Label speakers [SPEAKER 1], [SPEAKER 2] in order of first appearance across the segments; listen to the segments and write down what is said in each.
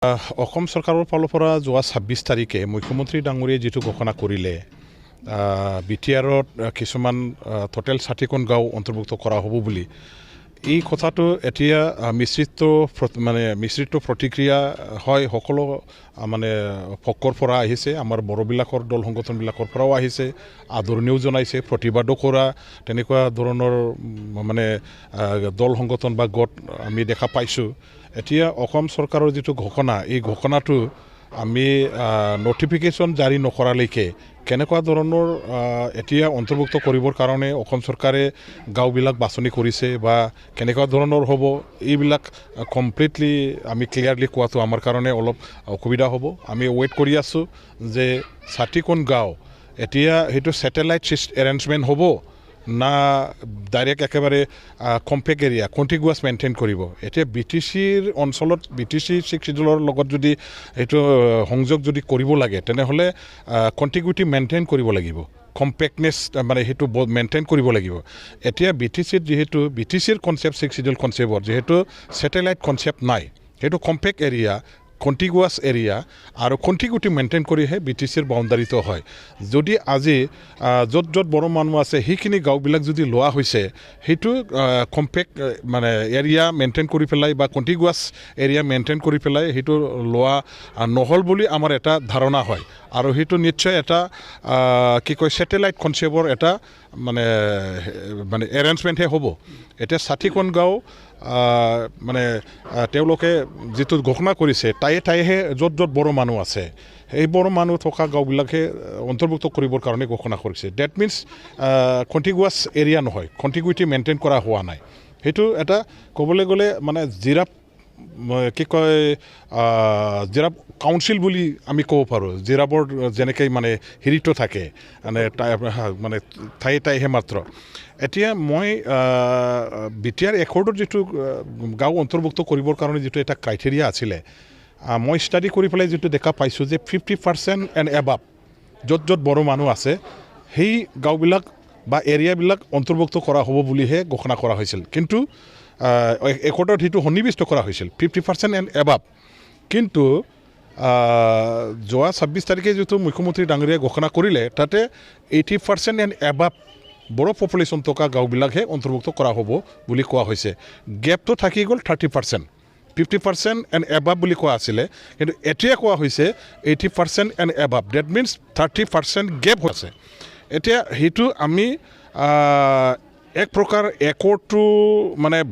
[SPEAKER 1] অসম চৰকাৰৰ ফালৰ পৰা যোৱা 26 তাৰিখে মুখ্যমন্ত্ৰী ডাঙৰীয়াই যিটো ঘোষণা কৰিলে বিটিআৰত কিছুমান টোটেল 60খন গাঁও অন্তৰ্ভুক্ত কৰা হ'ব বুলি এই কথাটো এতিয়া মিশ্ৰিত প্ৰতিক্ৰিয়া হয় সকলো পক্ষৰ পৰা আহিছে আমাৰ বড়বিলাকৰ দল সংগঠনবিলাকৰ পৰাও আহিছে আদৰণিও জনাইছে প্ৰতিবাদো কৰা তেনেকুৱা ধৰণৰ দল সংগঠন বা গোট আমি দেখা পাইছোঁ এতিয়া অসম চৰকাৰৰ যিটো ঘোষণা এই ঘোষণাটো আমি নটিফিকেশ্যন জাৰি নকৰালৈকে কেনেকুৱা ধৰণৰ এতিয়া অন্তৰ্ভুক্ত কৰিবৰ কাৰণে অসম চৰকাৰে গাঁওবিলাক বাছনি কৰিছে বা কেনেকুৱা ধৰণৰ হ'ব এইবিলাক কমপ্লিটলি আমি ক্লিয়াৰলি কোৱাটো আমাৰ কাৰণে অলপ অসুবিধা হ'ব আমি ৱেইট কৰি আছোঁ যে 60খন গাঁও এতিয়া সেইটো ছেটেলাইট এৰেঞ্জমেণ্ট হ'ব না ডাইৰেক্ট একেবাৰে কম্পেক্ট এৰিয়া কণ্টিগুৱাছ মেইনটেইন কৰিব এতিয়া বিটিচিৰ অঞ্চলত বিটিচি 6 শিডিউলৰ লগত যদি এইটো সংযোগ যদি কৰিব লাগে তেনেহ'লে কণ্টিগুইটি মেইনটেইন কৰিব লাগিব কম্পেক্টনেছ সেইটো মেইনটেইন কৰিব লাগিব এতিয়া বিটিচিত যিহেতু বিটিচিৰ কনচেপ্ট 6 শিডিউল কনচেপ্টৰ যিহেতু ছেটেলাইট কনচেপ্ট নাই সেইটো কম্পেক্ট এৰিয়া কণ্টিগুৱাছ এৰিয়া আৰু কণ্টিগুইটি মেইনটেইন কৰিহে বিটিচিৰ বাউণ্ডাৰীটো হয় যদি আজি য'ত বড়ো মানুহ আছে সেইখিনি গাঁওবিলাক যদি লোৱা হৈছে সেইটো কম্পেক্ট এৰিয়া মেইনটেইন কৰি পেলাই বা কণ্টিগুৱাছ এৰিয়া মেইনটেইন কৰি পেলাই সেইটো লোৱা নহ'ল বুলি আমাৰ এটা ধাৰণা হয় আৰু সেইটো নিশ্চয় এটা ছেটেলাইট কনচেপ্টৰ এটা এৰেঞ্জমেণ্টহে হ'ব এতিয়া 60খন গাঁও তেওঁলোকে যিটো ঘোষণা কৰিছে তাইহে য'ত বড়ো মানুহ আছে এই বড়ো মানুহ থকা গাঁওবিলাকে অন্তৰ্ভুক্ত কৰিবৰ কাৰণে ঘোষণা কৰিছে ডেট মিনছ কণ্টিগুৱাছ এৰিয়া নহয় কণ্টিগুইটি মেইনটেইন কৰা হোৱা নাই সেইটো এটা ক'বলৈ গ'লে জিৰাফ জিৰাফ কাউন্সিল বুলি আমি ক'ব পাৰোঁ জিৰাফৰ যেনেকৈ হেৰিটো থাকে ঠাইহে মাত্ৰ এতিয়া মই বিটিআৰ একৰ্ডৰ যিটো গাঁও অন্তৰ্ভুক্ত কৰিবৰ কাৰণে যিটো এটা ক্ৰাইটেৰিয়া আছিলে মই ষ্টাডি কৰি পেলাই যিটো দেখা পাইছোঁ যে 50% এণ্ড এবাভ য'ত বড়ো মানুহ আছে সেই গাঁওবিলাক বা এৰিয়াবিলাক অন্তৰ্ভুক্ত কৰা হ'ব বুলিহে ঘোষণা কৰা হৈছিল কিন্তু একৰ্ডত সেইটো সন্নিৱিষ্ট কৰা হৈছিল 50% এণ্ড এবাভ কিন্তু যোৱা 26 তাৰিখে যিটো মুখ্যমন্ত্ৰী ডাঙৰীয়াই ঘোষণা কৰিলে তাতে 80% এণ্ড এবাভ বড়ো পপুলেশ্যন থকা গাঁওবিলাকহে অন্তৰ্ভুক্ত কৰা হ'ব বুলি কোৱা হৈছে গেপটো থাকি গ'ল 30% 50% এণ্ড এবাভ বুলি কোৱা আছিলে কিন্তু এতিয়া কোৱা হৈছে 80% and above that means 30% gap আছে এতিয়া সেইটো আমি এক প্ৰকাৰ একৰ্ডটো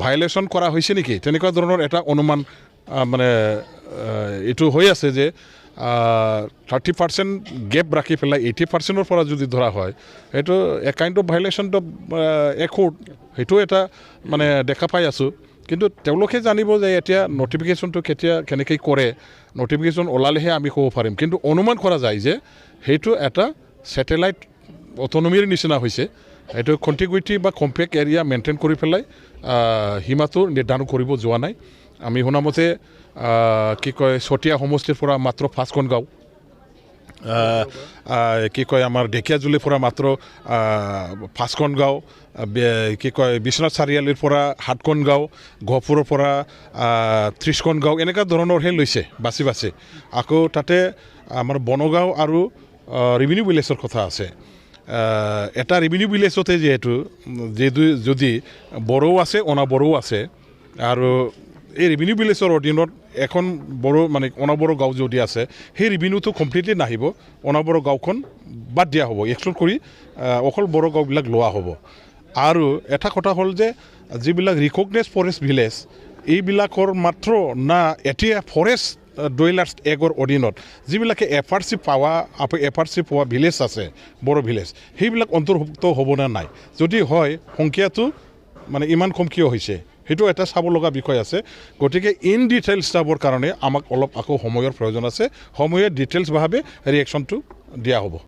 [SPEAKER 1] ভাইলেশ্যন কৰা হৈছে নেকি তেনেকুৱা ধৰণৰ এটা অনুমান এইটো হৈ আছে যে 30% গেপ ৰাখি পেলাই 80%ৰ পৰা যদি ধৰা হয় সেইটো a kind of violation of accord সেইটো এটা দেখা পাই আছোঁ কিন্তু তেওঁলোকে জানিব যে এতিয়া নটিফিকেশ্যনটো কেনেকৈ কৰে নটিফিকেশ্যন ওলালেহে আমি ক'ব পাৰিম কিন্তু অনুমান কৰা যায় যে সেইটো এটা ছেটেলাইট অট'নমিৰ নিচিনা হৈছে এইটো কণ্টিগুইটি বা কম্পেক্ট এৰিয়া মেইনটেইন কৰি পেলাই সীমাটো নিৰ্ধাৰণ কৰিব যোৱা নাই আমি শুনামতে চতিয়া সমষ্টিৰ পৰা মাত্ৰ 5খন গাঁও আমাৰ ঢেকীয়াজুলিৰ পৰা মাত্ৰ 5খন গাঁও বিশ্বনাথ চাৰিআলিৰ পৰা 7খন গাঁও গহপুৰৰ পৰা 30খন গাঁও এনেকুৱা ধৰণৰহে লৈছে বাছি আকৌ তাতে আমাৰ বনগাঁও আৰু ৰেভিনিউ ভিলেজৰ কথা আছে এটা ৰেভিনিউ ভিলেজতে যিহেতু যদি বড়ো আছে অনাবড়োও আছে আৰু এই ৰেভিনিউ ভিলেজৰ অধীনত এখন বড়ো অনাবড়ো গাঁও যদি আছে সেই ৰেভিনিউটো কমপ্লিটলি নাহিব অনাবড়ো গাঁওখন বাদ দিয়া হ'ব এক্সক্লুড কৰি অকল বড়ো গাঁওবিলাক লোৱা হ'ব আৰু এটা কথা হ'ল যে যিবিলাক ৰিকগনাইজ ফৰেষ্ট ভিলেজ এইবিলাকৰ মাত্ৰ না এতিয়া ফৰেষ্ট ডুৱেলাৰ্ছ এক্টৰ অধীনত যিবিলাকে এফআৰচি পোৱা ভিলেজ আছে বড়ো ভিলেজ সেইবিলাক অন্তৰ্ভুক্ত হ'ব নে নাই যদি হয় সংখ্যাটো ইমান কম কিয় হৈছে সেইটো এটা চাব লগা বিষয় আছে গতিকে ইন ডিটেইলছ চাবৰ কাৰণে আমাক অলপ আকৌ সময়ৰ প্ৰয়োজন আছে সময়ত ডিটেইলছভাৱে ৰিয়েকশ্যনটো দিয়া হ'ব